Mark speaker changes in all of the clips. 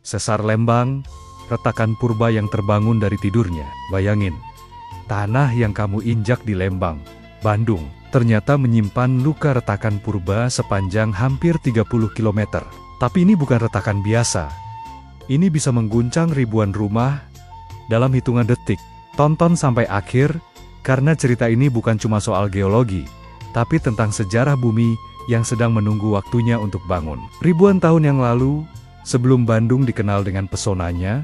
Speaker 1: Sesar Lembang, retakan purba yang terbangun dari tidurnya. Bayangin, tanah yang kamu injak di Lembang, Bandung, ternyata menyimpan luka retakan purba sepanjang hampir 30 km. Tapi ini bukan retakan biasa. Ini bisa mengguncang ribuan rumah dalam hitungan detik. Tonton sampai akhir, karena cerita ini bukan cuma soal geologi, tapi tentang sejarah bumi yang sedang menunggu waktunya untuk bangun. Ribuan tahun yang lalu, sebelum Bandung dikenal dengan pesonanya,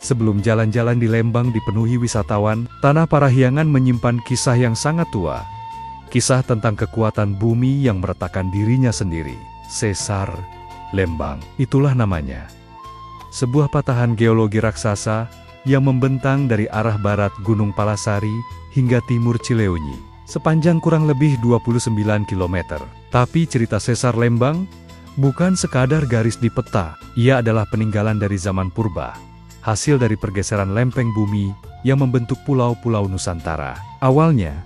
Speaker 1: sebelum jalan-jalan di Lembang dipenuhi wisatawan, Tanah Parahyangan menyimpan kisah yang sangat tua. Kisah tentang kekuatan bumi yang meretakkan dirinya sendiri. Sesar Lembang, itulah namanya. Sebuah patahan geologi raksasa yang membentang dari arah barat Gunung Palasari hingga timur Cileunyi, sepanjang kurang lebih 29 km. Tapi cerita Sesar Lembang bukan sekadar garis di peta, ia adalah peninggalan dari zaman purba, hasil dari pergeseran lempeng bumi yang membentuk pulau-pulau Nusantara. Awalnya,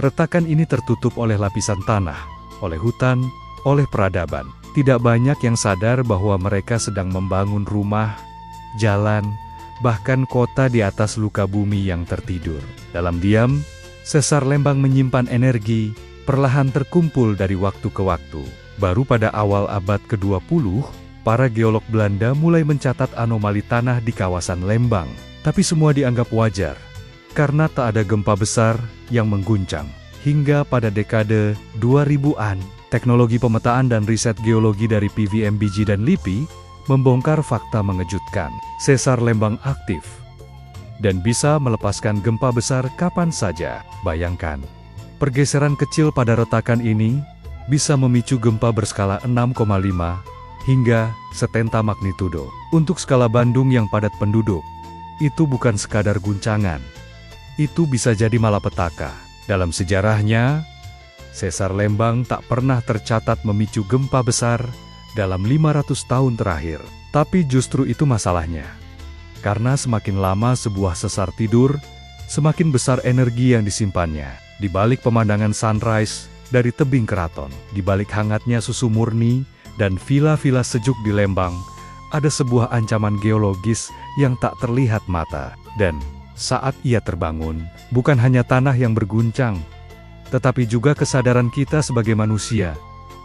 Speaker 1: retakan ini tertutup oleh lapisan tanah, oleh hutan, oleh peradaban. Tidak banyak yang sadar bahwa mereka sedang membangun rumah, jalan, bahkan kota di atas luka bumi yang tertidur. Dalam diam, Sesar Lembang menyimpan energi, perlahan terkumpul dari waktu ke waktu. Baru pada awal abad ke-20, para geolog Belanda mulai mencatat anomali tanah di kawasan Lembang. Tapi semua dianggap wajar, karena tak ada gempa besar yang mengguncang. Hingga pada dekade 2000-an, teknologi pemetaan dan riset geologi dari PVMBG dan LIPI membongkar fakta mengejutkan. Sesar Lembang aktif dan bisa melepaskan gempa besar kapan saja. Bayangkan, pergeseran kecil pada retakan ini bisa memicu gempa berskala 6,5 hingga setenta magnitudo. Untuk skala Bandung yang padat penduduk, itu bukan sekadar guncangan. Itu bisa jadi malapetaka. Dalam sejarahnya, Sesar Lembang tak pernah tercatat memicu gempa besar dalam 500 tahun terakhir. Tapi justru itu masalahnya. Karena semakin lama sebuah sesar tidur, semakin besar energi yang disimpannya. Di balik pemandangan sunrise dari tebing keraton, di balik hangatnya susu murni dan vila-vila sejuk di Lembang, ada sebuah ancaman geologis yang tak terlihat mata. Dan saat ia terbangun, bukan hanya tanah yang berguncang, tetapi juga kesadaran kita sebagai manusia,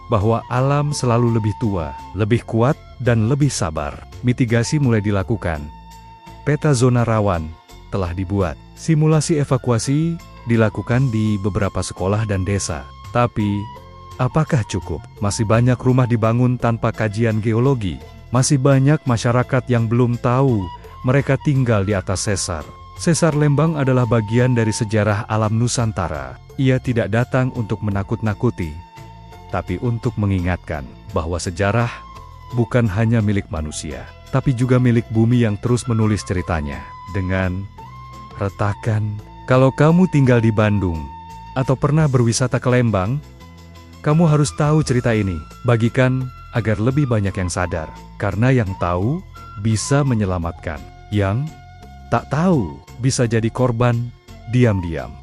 Speaker 1: bahwa alam selalu lebih tua, lebih kuat, dan lebih sabar. Mitigasi mulai dilakukan. Peta zona rawan telah dibuat. Simulasi evakuasi dilakukan di beberapa sekolah dan desa. Tapi, apakah cukup? Masih banyak rumah dibangun tanpa kajian geologi. Masih banyak masyarakat yang belum tahu mereka tinggal di atas sesar. Sesar Lembang adalah bagian dari sejarah alam Nusantara. Ia tidak datang untuk menakut-nakuti, tapi untuk mengingatkan bahwa sejarah bukan hanya milik manusia, tapi juga milik bumi yang terus menulis ceritanya dengan retakan. Kalau kamu tinggal di Bandung atau pernah berwisata ke Lembang, kamu harus tahu cerita ini. Bagikan agar lebih banyak yang sadar, karena yang tahu bisa menyelamatkan, yang tak tahu bisa jadi korban diam-diam.